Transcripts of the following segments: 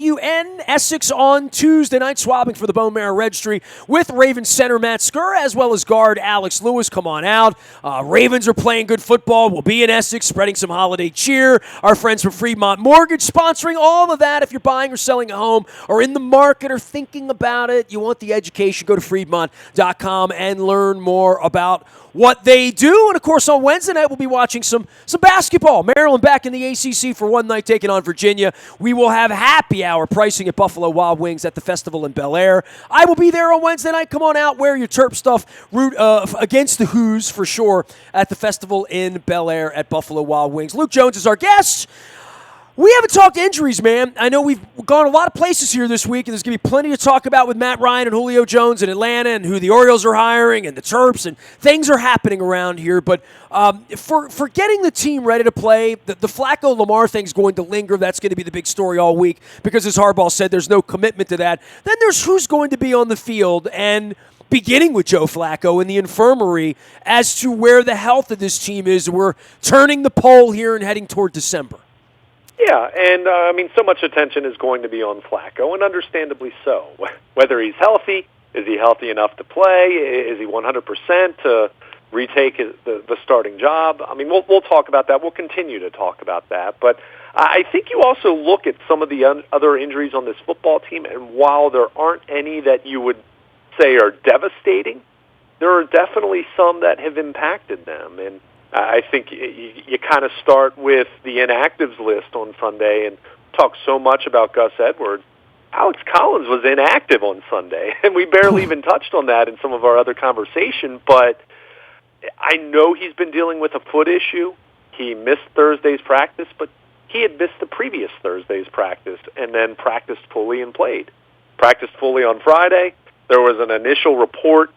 KUN Essex on Tuesday night, swabbing for the Bone Marrow Registry with Ravens center Matt Skur, as well as guard Alex Lewis. Come on out. Ravens are playing good football. We'll be in Essex, spreading some holiday cheer. Our friends from Fremont Mortgage sponsoring all of that. If you're buying or selling a home or in the market or thinking about it, you want the education, go to Fremont.com and learn more about what they do. And, of course, on Wednesday night, we'll be watching some basketball. Maryland back in the ACC for one night, taking on Virginia. We will have happy hour pricing at Buffalo Wild Wings at the festival in Bel Air. I will be there on Wednesday night. Come on out, wear your Terp stuff, root against the Who's for sure at the festival in Bel Air at Buffalo Wild Wings. Luke Jones is our guest. We haven't talked injuries, man. I know we've gone a lot of places here this week, and there's going to be plenty to talk about with Matt Ryan and Julio Jones in Atlanta and who the Orioles are hiring and the Terps, and things are happening around here. But for getting the team ready to play, the Flacco-Lamar thing's going to linger. That's going to be the big story all week because, as Harbaugh said, there's no commitment to that. Then there's who's going to be on the field, and beginning with Joe Flacco in the infirmary as to where the health of this team is. We're turning the poll here and heading toward December. Yeah, and so much attention is going to be on Flacco, and understandably so. Whether he's healthy, is he healthy enough to play? Is he 100% to retake the starting job? We'll talk about that. We'll continue to talk about that. But I think you also look at some of the other injuries on this football team, and while there aren't any that you would say are devastating, there are definitely some that have impacted them. And I think you kind of start with the inactives list on Sunday and talk so much about Gus Edwards. Alex Collins was inactive on Sunday, and we barely even touched on that in some of our other conversation, but I know he's been dealing with a foot issue. He missed Thursday's practice, but he had missed the previous Thursday's practice and then practiced fully and played. Practiced fully on Friday. There was an initial report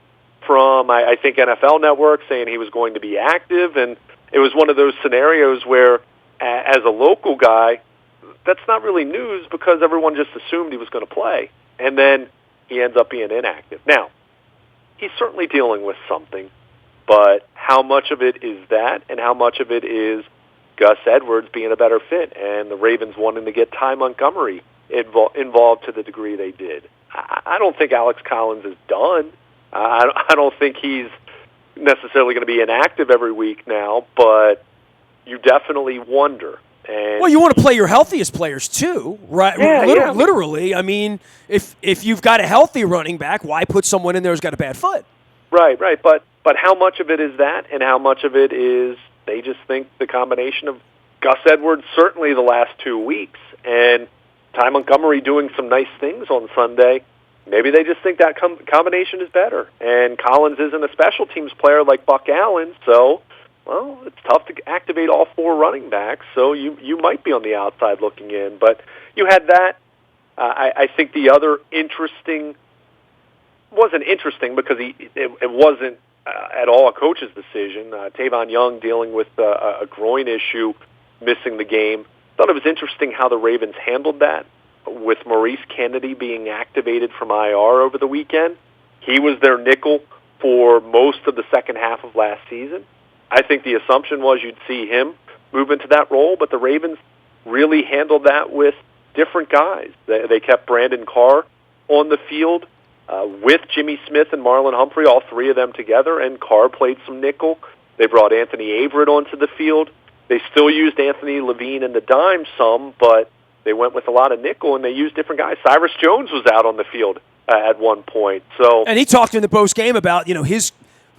from, I think, NFL Network saying he was going to be active, and it was one of those scenarios where, as a local guy, that's not really news because everyone just assumed he was going to play, and then he ends up being inactive. Now, he's certainly dealing with something, but how much of it is that, and how much of it is Gus Edwards being a better fit, and the Ravens wanting to get Ty Montgomery involved to the degree they did? I don't think Alex Collins is done. I don't think he's necessarily going to be inactive every week now, but you definitely wonder. And well, you want to play your healthiest players too, right? Yeah, Literally. If you've got a healthy running back, why put someone in there who's got a bad foot? Right. But how much of it is that, and how much of it is they just think the combination of Gus Edwards, certainly the last 2 weeks, and Ty Montgomery doing some nice things on Sunday. Maybe they just think that combination is better. And Collins isn't a special teams player like Buck Allen, so, well, it's tough to activate all four running backs, so you might be on the outside looking in. But you had that. I think the other wasn't interesting because it wasn't at all a coach's decision. Tavon Young dealing with a groin issue, missing the game. Thought it was interesting how the Ravens handled that, with Maurice Kennedy being activated from IR over the weekend. He was their nickel for most of the second half of last season. I think the assumption was you'd see him move into that role, but the Ravens really handled that with different guys. They kept Brandon Carr on the field with Jimmy Smith and Marlon Humphrey, all three of them together, and Carr played some nickel. They brought Anthony Averett onto the field. They still used Anthony Levine in the dime some, but they went with a lot of nickel, and they used different guys. Cyrus Jones was out on the field at one point. And he talked in the post game about his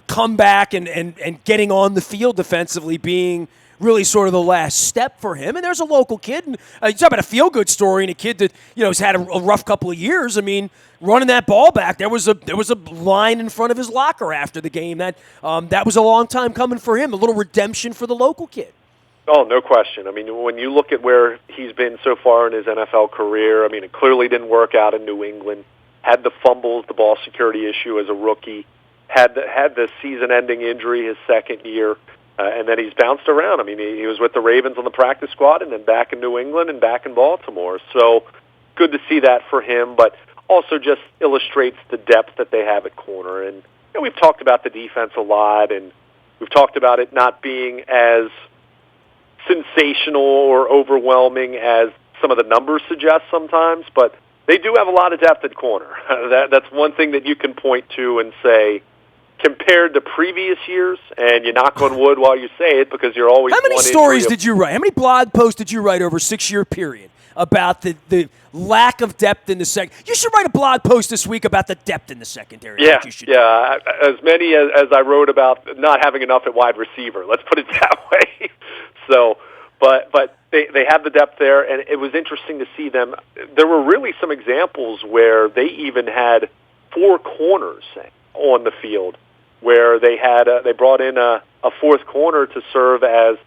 comeback and getting on the field defensively being really sort of the last step for him. And there's a local kid, and you talk about a feel-good story, and a kid that has had a rough couple of years. Running that ball back, there was a line in front of his locker after the game that was a long time coming for him. A little redemption for the local kid. Oh, no question. When you look at where he's been so far in his NFL career, it clearly didn't work out in New England. Had the fumbles, the ball security issue as a rookie. Had the season-ending injury his second year, and then he's bounced around. He was with the Ravens on the practice squad, and then back in New England and back in Baltimore. So good to see that for him, but also just illustrates the depth that they have at corner. And we've talked about the defense a lot, and we've talked about it not being as sensational or overwhelming as some of the numbers suggest sometimes, but they do have a lot of depth at corner. That's one thing that you can point to and say, compared to previous years, and you knock on wood while you say it because you're always. How many stories did you write? How many blog posts did you write over a 6-year period about the lack of depth in the second? You should write a blog post this week about the depth in the secondary. Yeah, as many as I wrote about not having enough at wide receiver. Let's put it that way. So, but they have the depth there, and it was interesting to see them. There were really some examples where they even had 4 corners on the field, where they brought in a fourth corner to serve as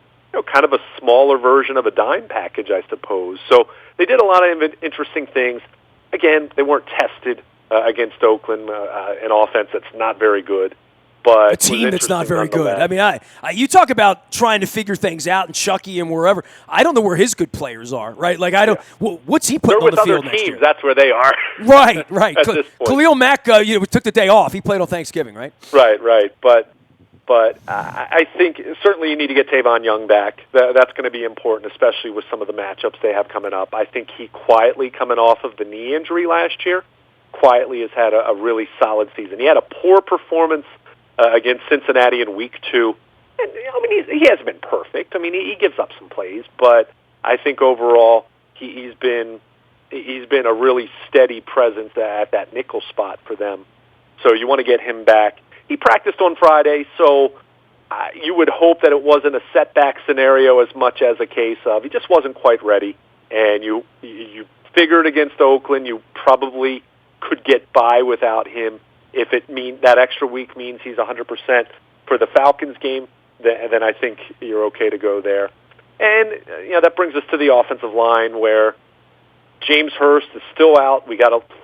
kind of a smaller version of a dime package, I suppose. So they did a lot of interesting things. Again, they weren't tested against Oakland, an offense that's not very good. But a team that's not very good. I mean, you talk about trying to figure things out and Chucky and wherever. I don't know where his good players are, right? Like, I don't. Yeah. What's he putting on the field next year? That's where they are. Right. At this point. Khalil Mack, took the day off. He played on Thanksgiving, right? Right. But I think certainly you need to get Tavon Young back. That's going to be important, especially with some of the matchups they have coming up. I think he quietly, coming off of the knee injury last year, quietly has had a really solid season. He had a poor performance against Cincinnati in Week 2. And, I mean, he hasn't been perfect. I mean, he gives up some plays, but I think overall he's been a really steady presence at that nickel spot for them. So you want to get him back. He practiced on Friday, so you would hope that it wasn't a setback scenario as much as a case of he just wasn't quite ready. And you figured against Oakland you probably could get by without him. If it means that extra week means he's 100% for the Falcons game, then I think you're okay to go there. And that brings us to the offensive line where James Hurst is still out. We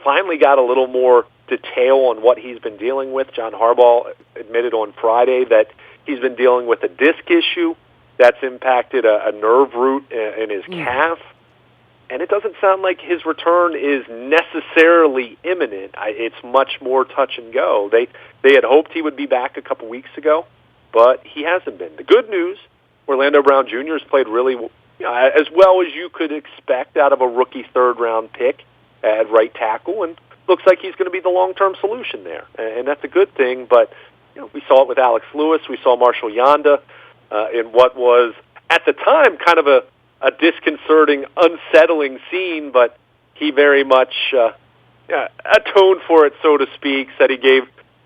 finally got a little more detail on what he's been dealing with. John Harbaugh admitted on Friday that he's been dealing with a disc issue that's impacted a nerve root in his calf. And it doesn't sound like his return is necessarily imminent. It's much more touch and go. They had hoped he would be back a couple weeks ago, but he hasn't been. The good news, Orlando Brown Jr. has played really as well as you could expect out of a rookie third-round pick at right tackle, and looks like he's going to be the long-term solution there. And that's a good thing, but we saw it with Alex Lewis. We saw Marshall Yanda in what was, at the time, kind of a disconcerting, unsettling scene, but he very much atoned for it, so to speak, said he gave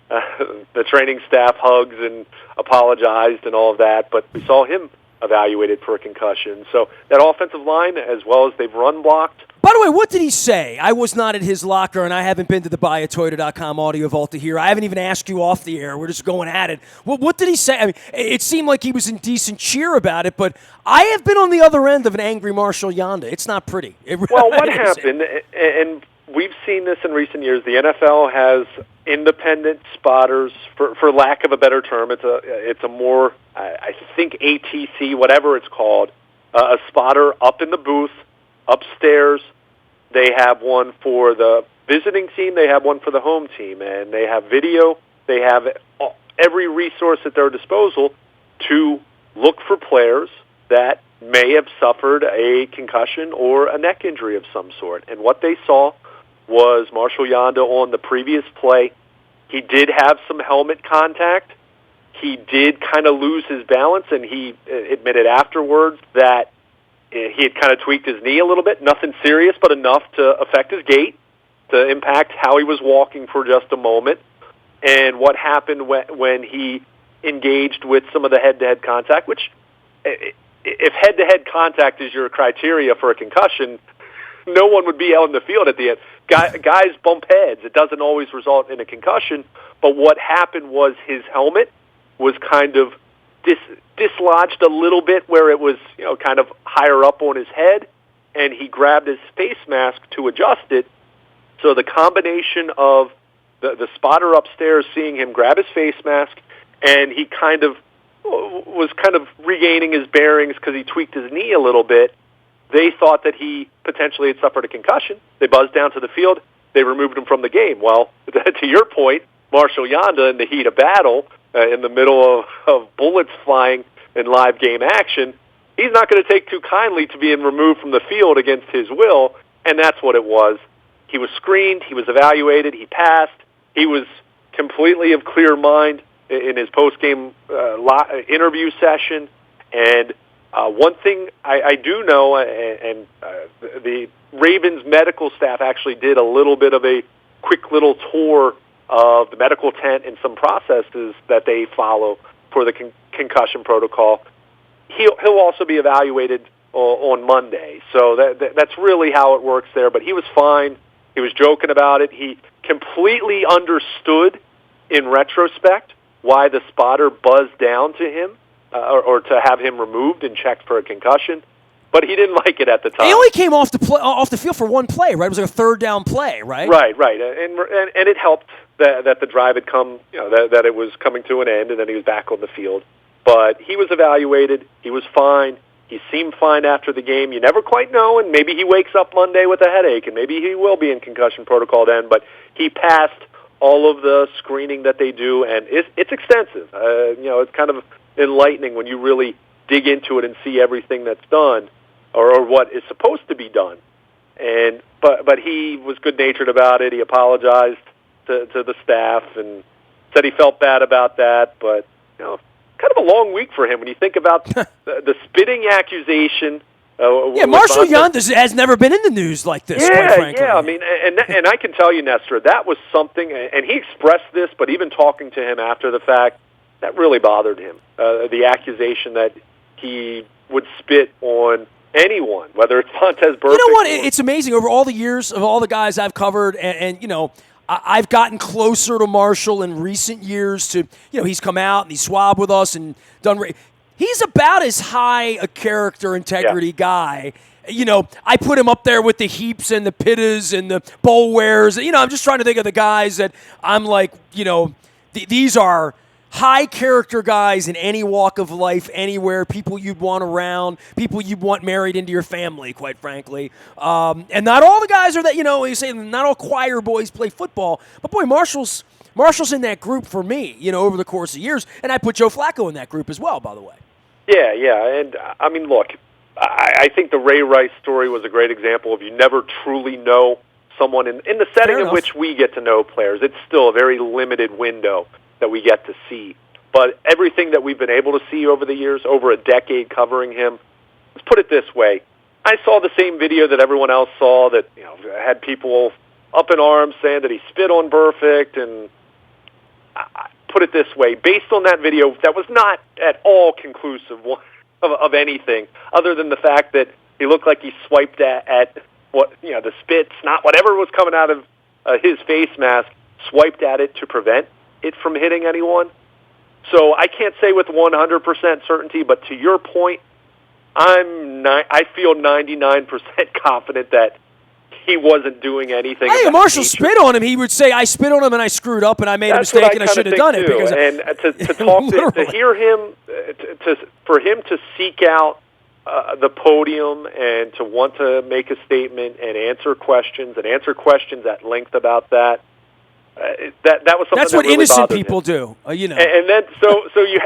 the training staff hugs and apologized and all of that, but we saw him evaluated for a concussion. So that offensive line, as well as they've run blocked. By the way, what did he say? I was not at his locker, and I haven't been to the buyatoyota.com audio vault to hear. I haven't even asked you off the air. We're just going at it. Well, what did he say? I mean, it seemed like he was in decent cheer about it, but I have been on the other end of an angry Marshall Yanda. It's not pretty. Well, what happened, and we've seen this in recent years, the NFL has independent spotters, for lack of a better term. It's a more, I think, ATC, whatever it's called, a spotter up in the booth, upstairs. They have one for the visiting team. They have one for the home team. And they have video. They have every resource at their disposal to look for players that may have suffered a concussion or a neck injury of some sort. And what they saw was Marshall Yanda on the previous play. He did have some helmet contact. He did kind of lose his balance, and he admitted afterwards that he had kind of tweaked his knee a little bit. Nothing serious, but enough to affect his gait, to impact how he was walking for just a moment. And what happened when he engaged with some of the head-to-head contact, which if head-to-head contact is your criteria for a concussion, no one would be out in the field at the end. Guys bump heads. It doesn't always result in a concussion, but what happened was his helmet was kind of dislodged a little bit where it was kind of higher up on his head, and he grabbed his face mask to adjust it. So the combination of the spotter upstairs seeing him grab his face mask, and he was regaining his bearings because he tweaked his knee a little bit, they thought that he potentially had suffered a concussion. They buzzed down to the field. They removed him from the game. Well, to your point, Marshall Yanda, in the heat of battle, in the middle of bullets flying in live game action, he's not going to take too kindly to being removed from the field against his will, and that's what it was. He was screened, he was evaluated, he passed, he was completely of clear mind in his post-game interview session, and one thing I do know, and the Ravens medical staff actually did a little bit of a quick little tour of the medical tent and some processes that they follow for the concussion protocol. He'll also be evaluated on Monday, so that's really how it works there. But he was fine. He was joking about it. He completely understood, in retrospect, why the spotter buzzed down to him or to have him removed and checked for a concussion. But he didn't like it at the time. He only came off the field for one play, right? It was like a third down play, right? Right. And it helped that the drive had come, that it was coming to an end, and then he was back on the field. But he was evaluated. He was fine. He seemed fine after the game. You never quite know, and maybe he wakes up Monday with a headache, and maybe he will be in concussion protocol then. But he passed all of the screening that they do, and it's extensive. It's kind of enlightening when you really dig into it and see everything that's done, or what is supposed to be done. But he was good-natured about it. He apologized to the staff and said he felt bad about that. But kind of a long week for him when you think about the spitting accusation. Marshall Yondas has never been in the news like this, quite frankly. Yeah, I mean, and I can tell you, Nestor, that was something, and he expressed this, but even talking to him after the fact, that really bothered him. The accusation that he would spit on anyone, whether it's Montez Burfict. You know what? It's amazing. Over all the years of all the guys I've covered, and I've gotten closer to Marshall in recent years to, he's come out and he's swabbed with us and done. He's about as high a character integrity guy. I put him up there with the Heaps and the Pittas and the Boulwares. I'm just trying to think of the guys that I'm like, these are high character guys in any walk of life, anywhere, people you'd want around, people you'd want married into your family, quite frankly. And not all the guys are that, you say not all choir boys play football, but boy, Marshall's in that group for me, over the course of years. And I put Joe Flacco in that group as well, by the way. Yeah. And I mean, look, I think the Ray Rice story was a great example of you never truly know someone in the setting in which we get to know players. It's still a very limited window that we get to see. But everything that we've been able to see over the years, over a decade covering him, let's put it this way. I saw the same video that everyone else saw that had people up in arms saying that he spit on Burfict, and I put it this way, based on that video, that was not at all conclusive of anything other than the fact that he looked like he swiped at what the spit, snot, whatever was coming out of his face mask, swiped at it to prevent it from hitting anyone. So I can't say with 100% certainty, but to your point, I feel 99% confident that he wasn't doing anything. Hey, Marshall spit on him. He would say, "I spit on him and I screwed up and I made a mistake and I should have done it." Because to talk to hear him, for him to seek out the podium and to want to make a statement and answer questions at length about that. That was something that's that what really innocent bothered people him. do, And then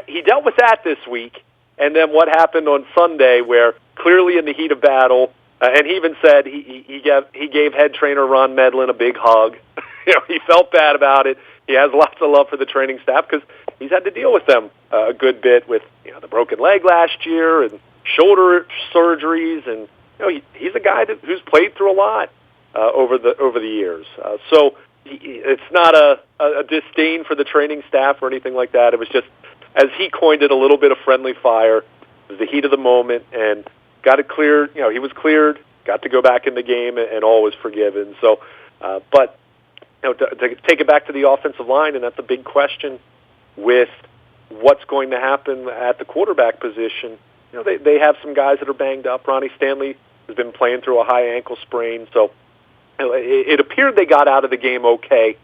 he dealt with that this week, and then what happened on Sunday, where clearly in the heat of battle, and he even said he gave head trainer Ron Medlin a big hug. He felt bad about it. He has lots of love for the training staff because he's had to deal with them a good bit with the broken leg last year and shoulder surgeries, and he's a guy who's played through a lot over the years. So. It's not a disdain for the training staff or anything like that. It was just, as he coined it, a little bit of friendly fire. It was the heat of the moment, and got it cleared. He was cleared, got to go back in the game, and all was forgiven. So, but to take it back to the offensive line, and that's a big question with what's going to happen at the quarterback position. They have some guys that are banged up. Ronnie Stanley has been playing through a high ankle sprain, so. It appeared they got out of the game okay,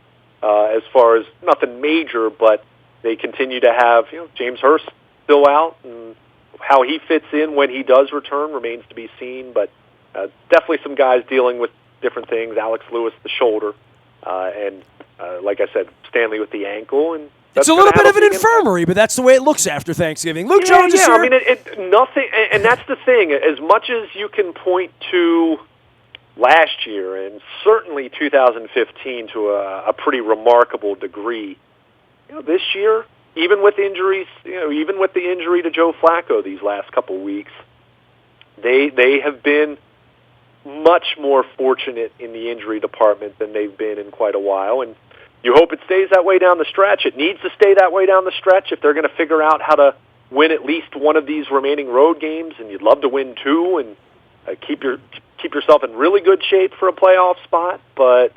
as far as nothing major, but they continue to have James Hurst still out, and how he fits in when he does return remains to be seen. But definitely some guys dealing with different things. Alex Lewis, the shoulder, and like I said, Stanley with the ankle, and It's a little bit of an infirmary, but that's the way it looks after Thanksgiving. Luke Jones is here. I mean, nothing, and that's the thing. As much as you can point to last year and certainly 2015 to a pretty remarkable degree, this year, even with injuries, even with the injury to Joe Flacco these last couple weeks, they have been much more fortunate in the injury department than they've been in quite a while, and you hope it stays that way down the stretch. It needs to stay that way down the stretch if they're going to figure out how to win at least one of these remaining road games, and you'd love to win two and keep yourself in really good shape for a playoff spot. But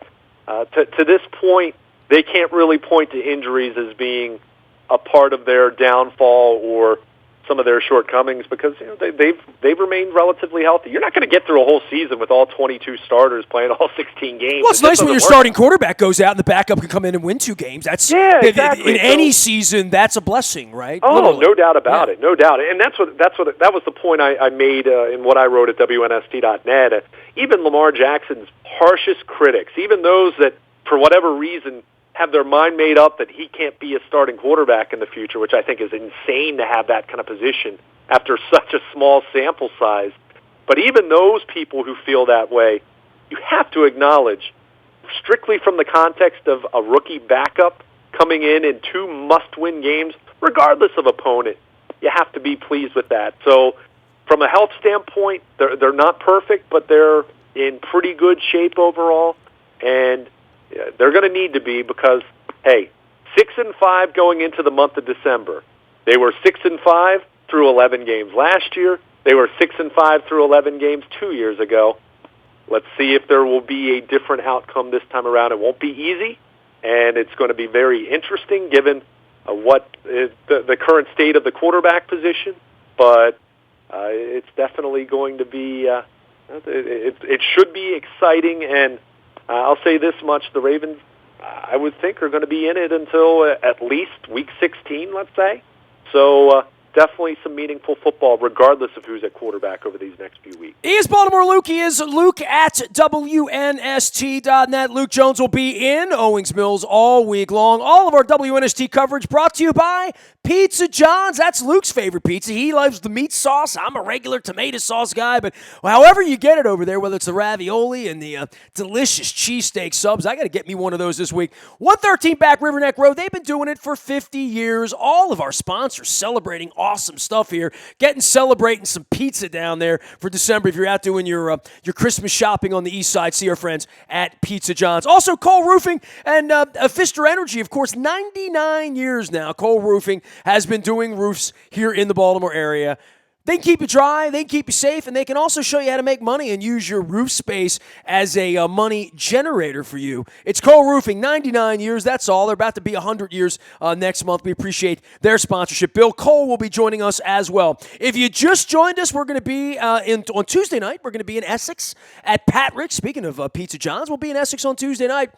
to this point, they can't really point to injuries as being a part of their downfall or some of their shortcomings because they've remained relatively healthy. You're not going to get through a whole season with all 22 starters playing all 16 games. Well, it's nice when your starting quarterback goes out and the backup can come in and win 2 games. That's exactly. In any season, that's a blessing, right? Oh, literally. No doubt about it, no doubt. And that was the point I made in what I wrote at WNST.net. Even Lamar Jackson's harshest critics, even those that for whatever reason have their mind made up that he can't be a starting quarterback in the future, which I think is insane to have that kind of position after such a small sample size. But even those people who feel that way, you have to acknowledge, strictly from the context of a rookie backup coming in 2 must-win games, regardless of opponent, you have to be pleased with that. So from a health standpoint, they're not perfect, but they're in pretty good shape overall, and they're going to need to be because, hey, 6-5 going into the month of December. They were 6-5 through 11 games last year. They were 6-5 through 11 games 2 years ago. Let's see if there will be a different outcome this time around. It won't be easy, and it's going to be very interesting given what is the current state of the quarterback position. But it's definitely going to be. It should be exciting, and I'll say this much: the Ravens, I would think, are going to be in it until at least week 16, let's say. So definitely some meaningful football, regardless of who's at quarterback over these next few weeks. He is Baltimore Luke. He is Luke at WNST.net. Luke Jones will be in Owings Mills all week long. All of our WNST coverage brought to you by Pizza John's. That's Luke's favorite pizza. He loves the meat sauce. I'm a regular tomato sauce guy, but however you get it over there, whether it's the ravioli and the delicious cheesesteak subs, I got to get me one of those this week. 113 Back River Neck Road. They've been doing it for 50 years. All of our sponsors celebrating awesome stuff here. Celebrating some pizza down there for December. If you're out doing your Christmas shopping on the east side, see our friends at Pizza John's. Also, Cole Roofing and Pfister Energy, of course, 99 years now. Cole Roofing has been doing roofs here in the Baltimore area. They can keep you dry, they can keep you safe, and they can also show you how to make money and use your roof space as a money generator for you. It's Cole Roofing, 99 years, that's all. They're about to be 100 years next month. We appreciate their sponsorship. Bill Cole will be joining us as well. If you just joined us, we're going to be on Tuesday night. We're going to be in Essex at Patrick's. Speaking of Pizza John's, we'll be in Essex on Tuesday night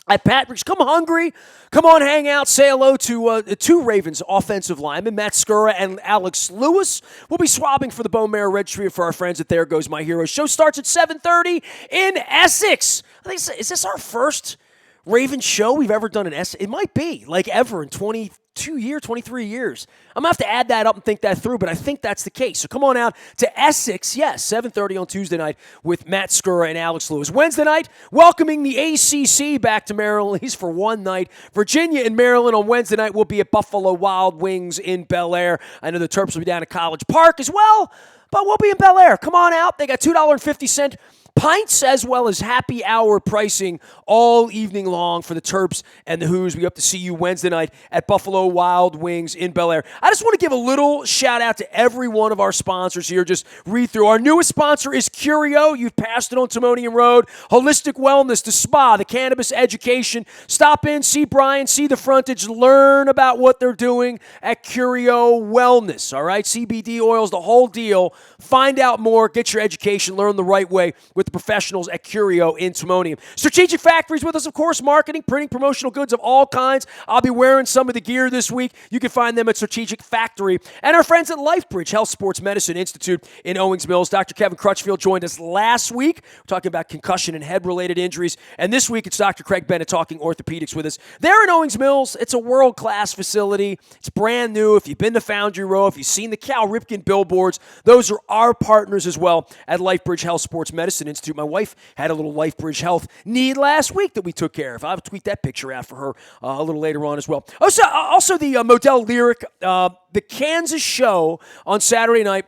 at Patrick's. Come hungry. Come on, hang out. Say hello to 2 Ravens offensive linemen, Matt Skura and Alex Lewis. We'll be swabbing for the Bone Marrow Registry for our friends at There Goes My Hero. Show starts at 7:30 in Essex. I think, is this our first Ravens show we've ever done in Essex? It might be, like ever in 23 years. I'm going to have to add that up and think that through, but I think that's the case. So come on out to Essex, yes, 7:30 on Tuesday night with Matt Skura and Alex Lewis. Wednesday night, welcoming the ACC back to Maryland, at least for one night. Virginia and Maryland on Wednesday night will be at Buffalo Wild Wings in Bel Air. I know the Terps will be down at College Park as well, but we'll be in Bel Air. Come on out. They got $2.50 pints as well as happy hour pricing all evening long for the Terps and the Who's. We hope to see you Wednesday night at Buffalo Wild Wings in Bel Air. I just want to give a little shout out to every one of our sponsors here. Just read through. Our newest sponsor is Curio. You've passed it on Timonium Road. Holistic Wellness, the spa, the cannabis education. Stop in, see Brian, see the frontage, learn about what they're doing at Curio Wellness. All right, CBD oils, the whole deal. Find out more, get your education, learn the right way with with the professionals at Curio in Timonium. Strategic Factories with us, of course, marketing, printing, promotional goods of all kinds. I'll be wearing some of the gear this week. You can find them at Strategic Factory. And our friends at LifeBridge Health Sports Medicine Institute in Owings Mills. Dr. Kevin Crutchfield joined us last week. We're talking about concussion and head-related injuries. And this week, it's Dr. Craig Bennett talking orthopedics with us. They're in Owings Mills. It's a world-class facility. It's brand new. If you've been to Foundry Row, if you've seen the Cal Ripken billboards, those are our partners as well at LifeBridge Health Sports Medicine Institute. My wife had a little LifeBridge Health need last week that we took care of. I'll tweet that picture out for her a little later on as well. Also the Modell Lyric, the Kansas show on Saturday night,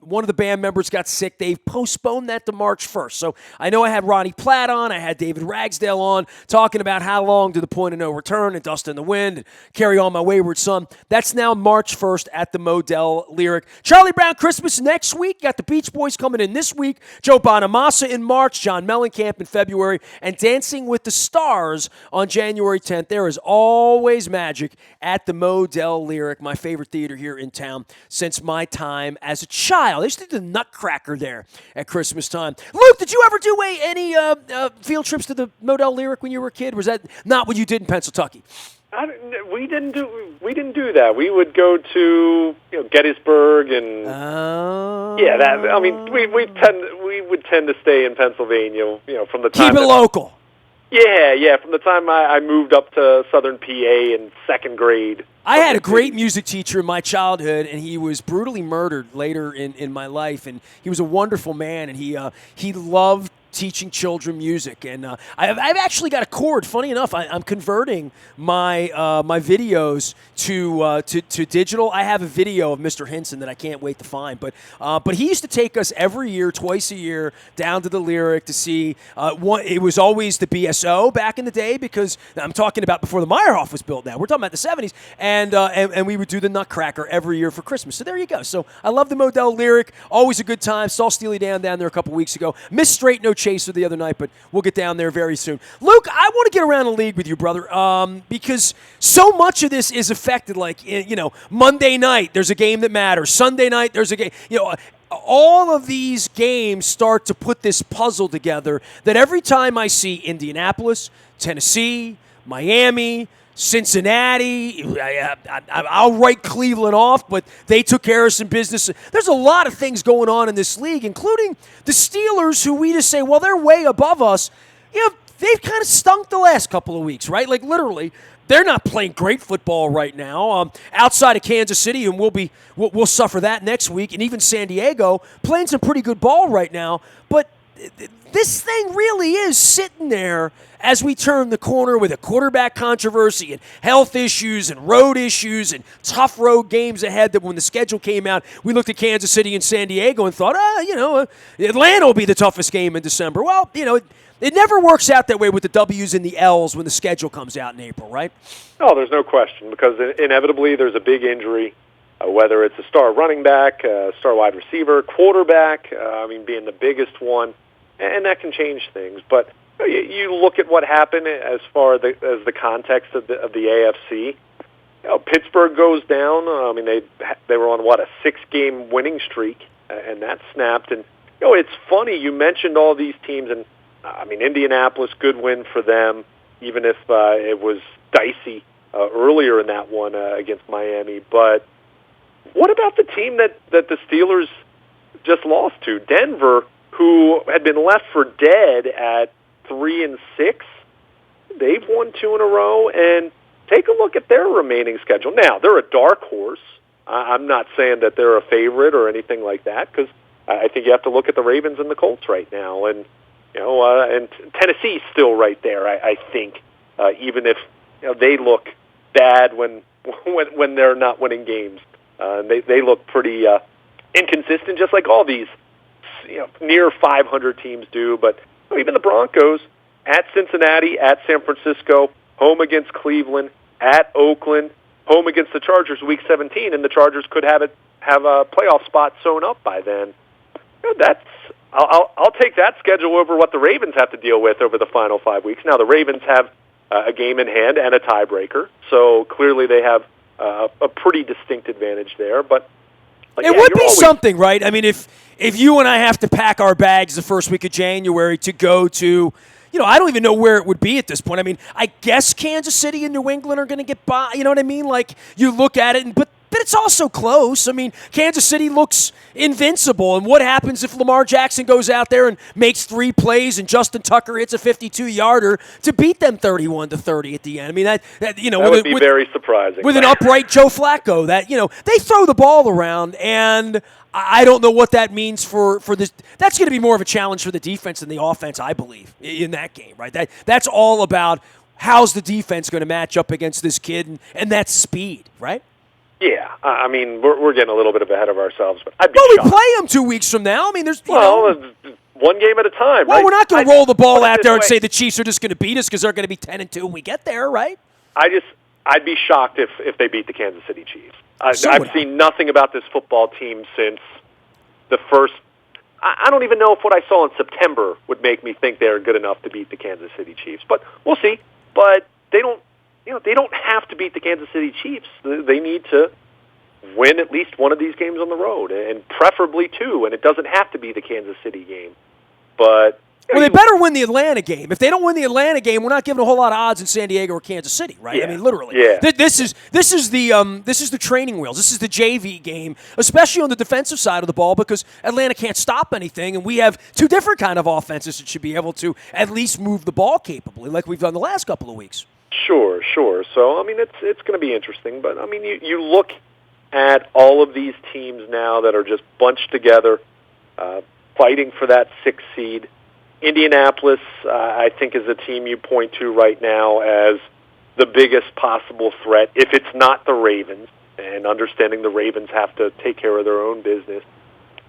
one of the band members got sick. They've postponed that to March 1st. So I know I had Ronnie Platt on. I had David Ragsdale on talking about how long to the point of no return and Dust in the Wind and Carry On My Wayward Son. That's now March 1st at the Modell Lyric. Charlie Brown Christmas next week. Got the Beach Boys coming in this week. Joe Bonamassa in March. John Mellencamp in February. And Dancing with the Stars on January 10th. There is always magic at the Modell Lyric, my favorite theater here in town since my time as a child. They used to do the Nutcracker there at Christmas time. Luke, did you ever do any field trips to the Modell Lyric when you were a kid? Was that not what you did in Pennsylvania? We didn't do that. We would go to Gettysburg and we would tend to stay in Pennsylvania. From the time keep it local. Yeah. From the time I moved up to Southern PA in second grade. I had a great music teacher in my childhood, and he was brutally murdered later in my life. And he was a wonderful man, and he loved teaching children music. And I've actually got a chord. Funny enough, I'm converting my my videos to digital. I have a video of Mr. Hinson that I can't wait to find. But he used to take us every year, twice a year, down to the Lyric to see. It was always the BSO back in the day, because I'm talking about before the Meyerhoff was built. Now we're talking about the 70s, and we would do the Nutcracker every year for Christmas. So there you go. So I love the Modell Lyric. Always a good time. Saw Steely Dan down there a couple weeks ago. Missed Straight No Chaser the other night, but we'll get down there very soon. Luke, I want to get around the league with you, brother, because so much of this is affected. Like, Monday night, there's a game that matters. Sunday night, there's a game. All of these games start to put this puzzle together that every time I see Indianapolis, Tennessee, Miami, Cincinnati, I'll write Cleveland off, but they took care of some business. There's a lot of things going on in this league, including the Steelers, who we just say, well, they're way above us. They've kind of stunk the last couple of weeks, right? Like, literally, they're not playing great football right now. Outside of Kansas City, and we'll suffer that next week, and even San Diego playing some pretty good ball right now. But this thing really is sitting there as we turn the corner with a quarterback controversy and health issues and road issues and tough road games ahead. That when the schedule came out, we looked at Kansas City and San Diego and thought, Atlanta will be the toughest game in December. Well, it never works out that way with the W's and the L's when the schedule comes out in April, right? Oh, there's no question, because inevitably there's a big injury, whether it's a star running back, star wide receiver, quarterback, being the biggest one, and that can change things. But you look at what happened as far as the context of the AFC. Pittsburgh goes down. They were on a 6-game winning streak, and that snapped. And it's funny, you mentioned all these teams, and Indianapolis, good win for them, even if it was dicey earlier in that one against Miami. But what about the team that the Steelers just lost to? Denver, who had been left for dead at 3-6. They've won 2 in a row, and take a look at their remaining schedule. Now, they're a dark horse. I'm not saying that they're a favorite or anything like that, because I think you have to look at the Ravens and the Colts right now, and and Tennessee's still right there. I think, even if they look bad when they're not winning games, they look pretty inconsistent, just like all these near 500 teams do. But even the Broncos at Cincinnati, at San Francisco, home against Cleveland, at Oakland, home against the Chargers Week 17, and the Chargers could have a playoff spot sewn up by then. I'll take that schedule over what the Ravens have to deal with over the final 5 weeks. Now, the Ravens have a game in hand and a tiebreaker, so clearly they have a pretty distinct advantage there. But But it yeah, would you're be always, something, right? I mean, if you and I have to pack our bags the first week of January to go to, I don't even know where it would be at this point. I mean, I guess Kansas City and New England are going to get by. You know what I mean? Like, you look at it, but it's also close. I mean, Kansas City looks invincible. And what happens if Lamar Jackson goes out there and makes 3 plays and Justin Tucker hits a 52-yarder to beat them 31-30 at the end? I mean, that would be very surprising. With an upright Joe Flacco, they throw the ball around, and I don't know what that means for this. That's going to be more of a challenge for the defense than the offense, I believe, in that game, right? That's all about how's the defense going to match up against this kid and that speed, right? Yeah, I mean, we're getting a little bit ahead of ourselves, but I'd be shocked. We play them 2 weeks from now. I mean, there's one game at a time. Well, right? we're not going to roll the ball out there and say the Chiefs are just going to beat us because they're going to be 10-2 when we get there, right? I'd be shocked if they beat the Kansas City Chiefs. I've seen nothing about this football team since the first. I don't even know if what I saw in September would make me think they're good enough to beat the Kansas City Chiefs. But we'll see. But they don't. They don't have to beat the Kansas City Chiefs. They need to win at least one of these games on the road, and preferably 2. And it doesn't have to be the Kansas City game. But they better win the Atlanta game. If they don't win the Atlanta game, we're not giving a whole lot of odds in San Diego or Kansas City, right? Yeah. I mean, literally. Yeah. This is the training wheels. This is the JV game, especially on the defensive side of the ball, because Atlanta can't stop anything, and we have 2 different kind of offenses that should be able to at least move the ball capably, like we've done the last couple of weeks. Sure. So I mean, it's going to be interesting, but I mean, you look at all of these teams now that are just bunched together, fighting for that 6th seed. Indianapolis, I think, is a team you point to right now as the biggest possible threat, if it's not the Ravens, and understanding the Ravens have to take care of their own business.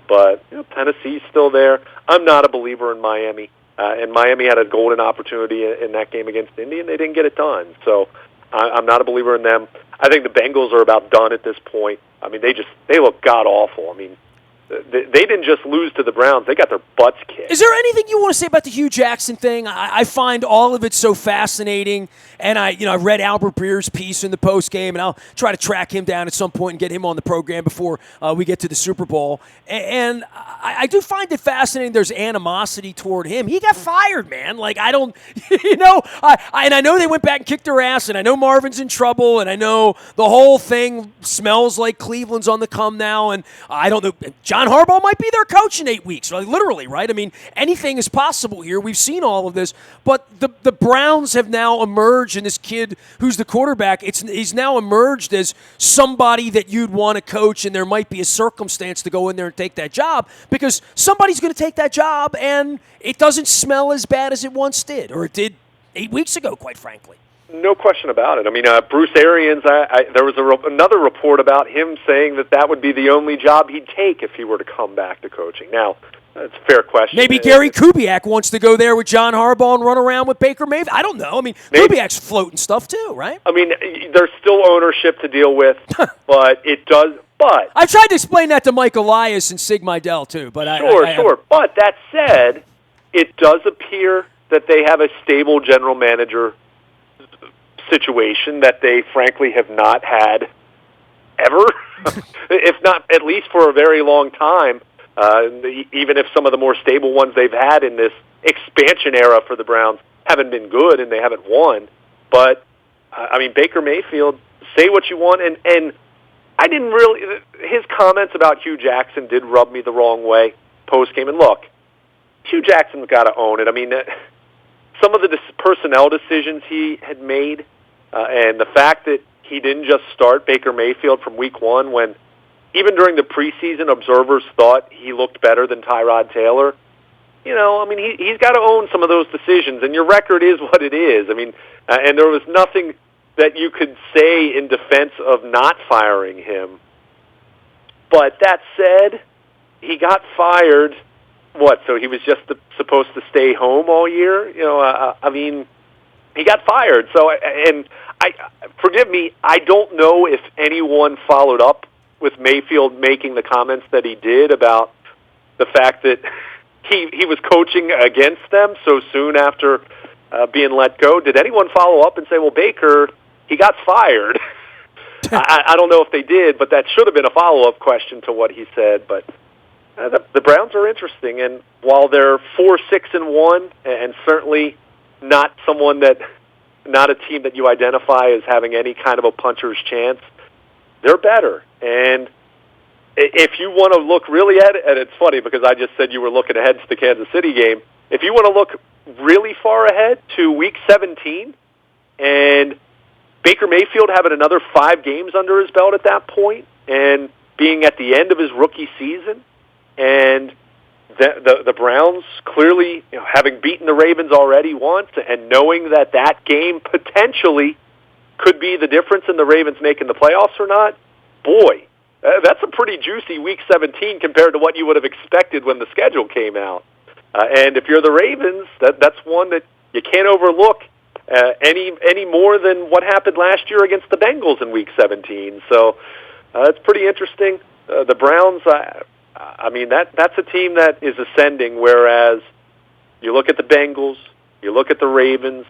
But Tennessee's still there. I'm not a believer in Miami, and Miami had a golden opportunity in that game against Indy, and they didn't get it done. So I'm not a believer in them. I think the Bengals are about done at this point. I mean, they look god-awful. I mean, they didn't just lose to the Browns. They got their butts kicked. Is there anything you want to say about the Hugh Jackson thing? I find all of it so fascinating, and I read Albert Breer's piece in the postgame, and I'll try to track him down at some point and get him on the program before we get to the Super Bowl. And I do find it fascinating there's animosity toward him. He got fired, man. Like, I don't, and I know they went back and kicked their ass, and I know Marvin's in trouble, and I know the whole thing smells like Cleveland's on the come now, and I don't know, John Harbaugh might be their coach in 8 weeks, literally, right? I mean, anything is possible here. We've seen all of this, but the Browns have now emerged, and this kid who's the quarterback, he's now emerged as somebody that you'd want to coach, and there might be a circumstance to go in there and take that job because somebody's going to take that job, and it doesn't smell as bad as it once did, or it did 8 weeks ago, quite frankly. No question about it. I mean, Bruce Arians, there was another report about him saying that would be the only job he'd take if he were to come back to coaching. Now, that's a fair question. Maybe Gary Kubiak wants to go there with John Harbaugh and run around with Baker Mayfield. I don't know. I mean, Kubiak's floating stuff too, right? I mean, there's still ownership to deal with, but it does. But I tried to explain that to Mike Elias and Sig Meidel too. But sure. But that said, it does appear that they have a stable general manager situation that they frankly have not had ever, if not at least for a very long time, even if some of the more stable ones they've had in this expansion era for the Browns haven't been good and they haven't won. But, I mean, Baker Mayfield, say what you want, and I didn't really, his comments about Hugh Jackson did rub me the wrong way post-game. And look, Hugh Jackson's got to own it. I mean, some of the personnel decisions he had made, and the fact that he didn't just start Baker Mayfield from week 1 when even during the preseason observers thought he looked better than Tyrod Taylor. I mean, he's got to own some of those decisions, and your record is what it is. I mean, and there was nothing that you could say in defense of not firing him. But that said, he got fired. What, so he was just supposed to stay home all year? I mean, he got fired. So, and forgive me, I don't know if anyone followed up with Mayfield making the comments that he did about the fact that he was coaching against them so soon after being let go. Did anyone follow up and say, well, Baker, he got fired? I don't know if they did, but that should have been a follow-up question to what he said. But the Browns are interesting, and while they're 4-6-1, and certainly not a team that you identify as having any kind of a puncher's chance, they're better. And if you want to look really at it, and it's funny because I just said you were looking ahead to the Kansas City game, if you want to look really far ahead to Week 17, and Baker Mayfield having another 5 games under his belt at that point, and being at the end of his rookie season, and the Browns clearly having beaten the Ravens already once, and knowing that game potentially could be the difference in the Ravens making the playoffs or not, boy, that's a pretty juicy Week 17 compared to what you would have expected when the schedule came out. And if you're the Ravens, that's one that you can't overlook any more than what happened last year against the Bengals in Week 17. So it's pretty interesting. The Browns, that's a team that is ascending, whereas you look at the Bengals, you look at the Ravens,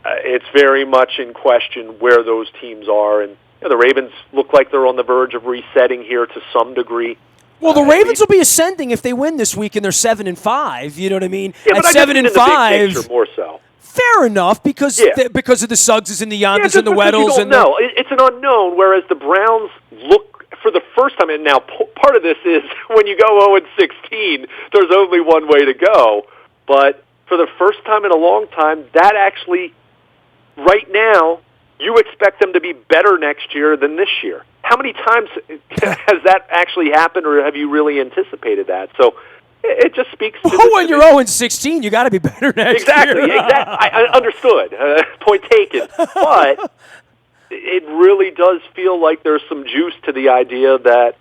it's very much in question where those teams are. And the Ravens look like they're on the verge of resetting here to some degree. Well, the Ravens will be ascending if they win this week and they're 7-5. You know what I mean? Yeah, at but 7-5, more so. Fair enough, because of the Suggs and the Yondas and the Weddles. No, it's an unknown. Whereas the Browns look for the first time, and now part of this is when you go 0-16, there's only one way to go. But for the first time in a long time, that actually, right now, you expect them to be better next year than this year. How many times has that actually happened, or have you really anticipated that? So it just speaks to... Well, when you're 0-16, you got to be better next year. Exactly. I understood. Point taken. But it really does feel like there's some juice to the idea that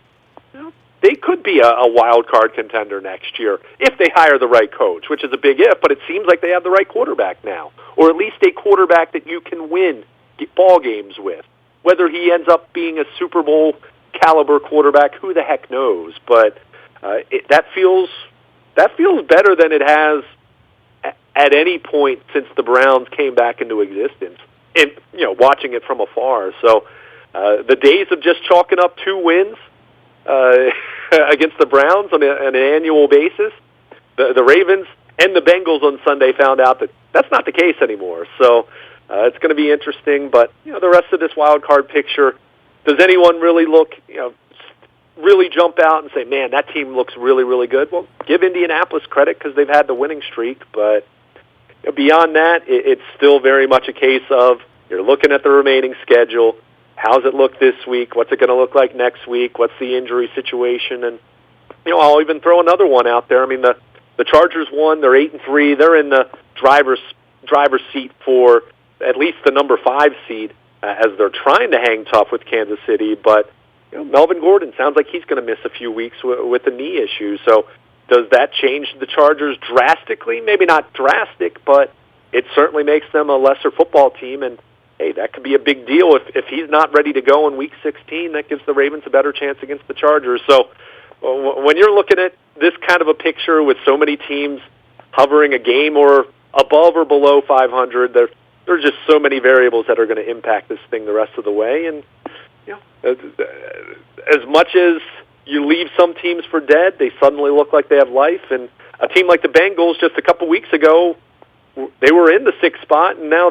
they could be a wild card contender next year if they hire the right coach, which is a big if, but it seems like they have the right quarterback now, or at least a quarterback that you can win ball games with. Whether he ends up being a Super Bowl caliber quarterback, who the heck knows? But that feels better than it has at any point since the Browns came back into existence. And watching it from afar. So the days of just chalking up 2 wins against the Browns on an annual basis, the Ravens and the Bengals on Sunday found out that that's not the case anymore. So. It's going to be interesting, but the rest of this wild card picture, does anyone really really jump out and say, man, that team looks really, really good? Well, give Indianapolis credit because they've had the winning streak, but beyond that, it's still very much a case of you're looking at the remaining schedule. How's it look this week? What's it going to look like next week? What's the injury situation? And I'll even throw another one out there. I mean, the Chargers won. They're 8-3. They're in the driver's seat for at least the number 5 seed as they're trying to hang tough with Kansas City. But Melvin Gordon sounds like he's going to miss a few weeks with a knee issue. So does that change the Chargers drastically? Maybe not drastic, but it certainly makes them a lesser football team. And, hey, that could be a big deal. If he's not ready to go in Week 16, that gives the Ravens a better chance against the Chargers. So when you're looking at this kind of a picture with so many teams hovering a game or above or below 500, there's just so many variables that are going to impact this thing the rest of the way. And as much as you leave some teams for dead, they suddenly look like they have life. And a team like the Bengals just a couple weeks ago, they were in the 6th spot, and now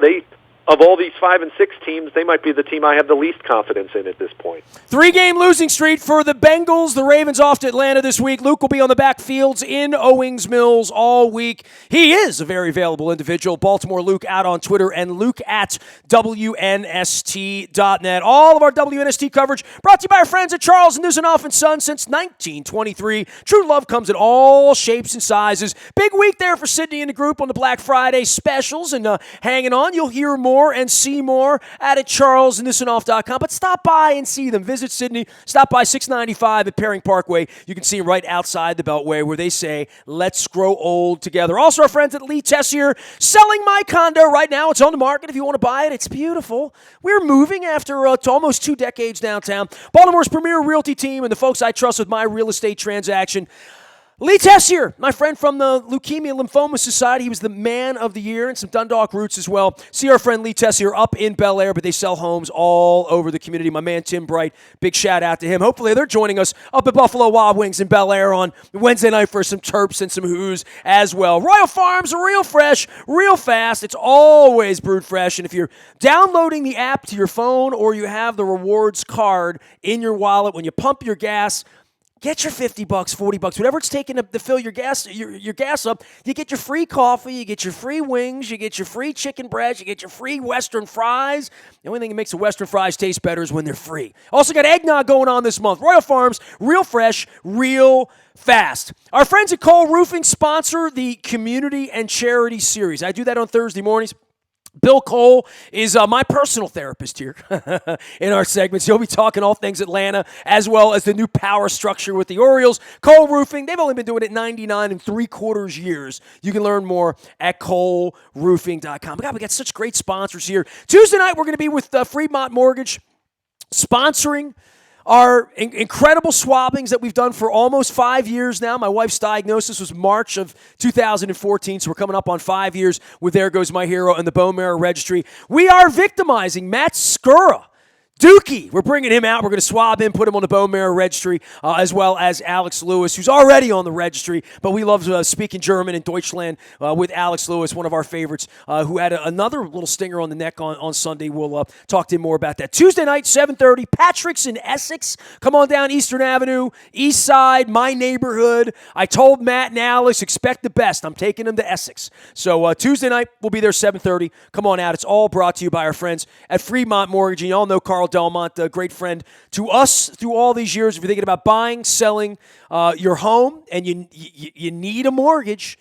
of all these 5 and 6 teams, they might be the team I have the least confidence in at this point. 3-game losing streak for the Bengals. The Ravens off to Atlanta this week. Luke will be on the backfields in Owings Mills all week. He is a very valuable individual. Baltimore Luke out on Twitter, and Luke at WNST.net. All of our WNST coverage brought to you by our friends at Charles and Nisanoff & Son since 1923. True love comes in all shapes and sizes. Big week there for Sydney and the group on the Black Friday specials, and hanging on. You'll hear more and see more at charlesnisanoff.com. But stop by and see them. Visit Sydney. Stop by 695 at Perring Parkway. You can see them right outside the Beltway where they say, let's grow old together. Also, our friends at Lee Tessier selling my condo right now. It's on the market if you want to buy it. It's beautiful. We're moving after almost 2 decades downtown. Baltimore's premier realty team and the folks I trust with my real estate transaction. Lee Tessier, my friend from the Leukemia Lymphoma Society. He was the man of the year and some Dundalk roots as well. See our friend Lee Tessier up in Bel Air, but they sell homes all over the community. My man Tim Bright, big shout out to him. Hopefully they're joining us up at Buffalo Wild Wings in Bel Air on Wednesday night for some Terps and some Who's as well. Royal Farms are real fresh, real fast. It's always brewed fresh. And if you're downloading the app to your phone or you have the rewards card in your wallet, when you pump your gas, get your $50, $40, whatever it's taking to fill your gas up. You get your free coffee, you get your free wings, you get your free chicken breast, you get your free Western fries. The only thing that makes the Western fries taste better is when they're free. Also got eggnog going on this month. Royal Farms, real fresh, real fast. Our friends at Cole Roofing sponsor the Community and Charity Series. I do that on Thursday mornings. Bill Cole is my personal therapist here in our segments. He'll be talking all things Atlanta as well as the new power structure with the Orioles. Cole Roofing, they've only been doing it 99 3/4 years. You can learn more at coleroofing.com. God, we got such great sponsors here. Tuesday night, we're going to be with Fremont Mortgage sponsoring our incredible swabbings that we've done for almost 5 years now. My wife's diagnosis was March of 2014, so we're coming up on 5 years with There Goes My Hero and the Bone Marrow Registry. We are victimizing Matt Skura. Dookie, we're bringing him out. We're going to swab him, put him on the Bone Marrow Registry, as well as Alex Lewis, who's already on the registry. But we love speaking German and Deutschland with Alex Lewis, one of our favorites, who had another little stinger on the neck on Sunday. We'll talk to him more about that. Tuesday night, 7:30, Patrick's in Essex. Come on down Eastern Avenue, East Side, my neighborhood. I told Matt and Alex, expect the best. I'm taking them to Essex. So Tuesday night, we'll be there 7:30. Come on out. It's all brought to you by our friends at Fremont Mortgage. And you all know Carl Delmont, a great friend to us through all these years. If you're thinking about buying, selling your home, and you need a mortgage,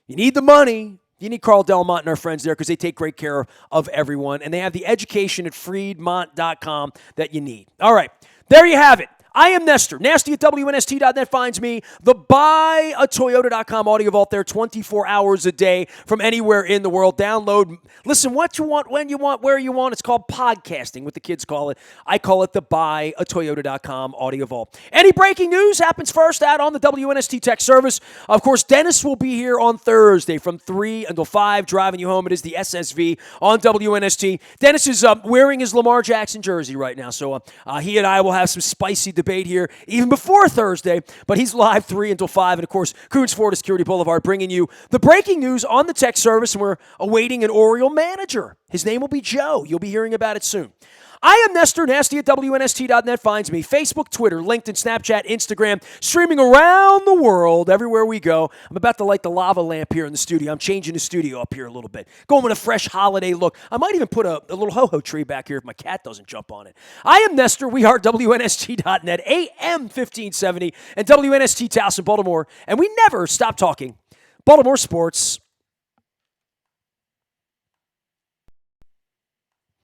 you need the money, you need Carl Delmont and our friends there because they take great care of everyone. And they have the education at freedmont.com that you need. All right, there you have it. I am Nestor. Nasty at WNST.net finds me. The buyatoyota.com audio vault there 24 hours a day from anywhere in the world. Download. Listen what you want, when you want, where you want. It's called podcasting, what the kids call it. I call it the buyatoyota.com audio vault. Any breaking news happens first out on the WNST Tech Service. Of course, Dennis will be here on Thursday from 3 until 5, driving you home. It is the SSV on WNST. Dennis is wearing his Lamar Jackson jersey right now, so he and I will have some spicy debate here even before Thursday, but he's live 3 until 5, and of course, Coons Florida Security Boulevard bringing you the breaking news on the Tech Service, and we're awaiting an Oriole manager. His name will be Joe. You'll be hearing about it soon. I am Nestor. Nasty at WNST.net finds me. Facebook, Twitter, LinkedIn, Snapchat, Instagram, streaming around the world, everywhere we go. I'm about to light the lava lamp here in the studio. I'm changing the studio up here a little bit. Going with a fresh holiday look. I might even put a little ho-ho tree back here if my cat doesn't jump on it. I am Nestor. We are WNST.net, AM 1570, and WNST Towson, Baltimore. And we never stop talking Baltimore sports.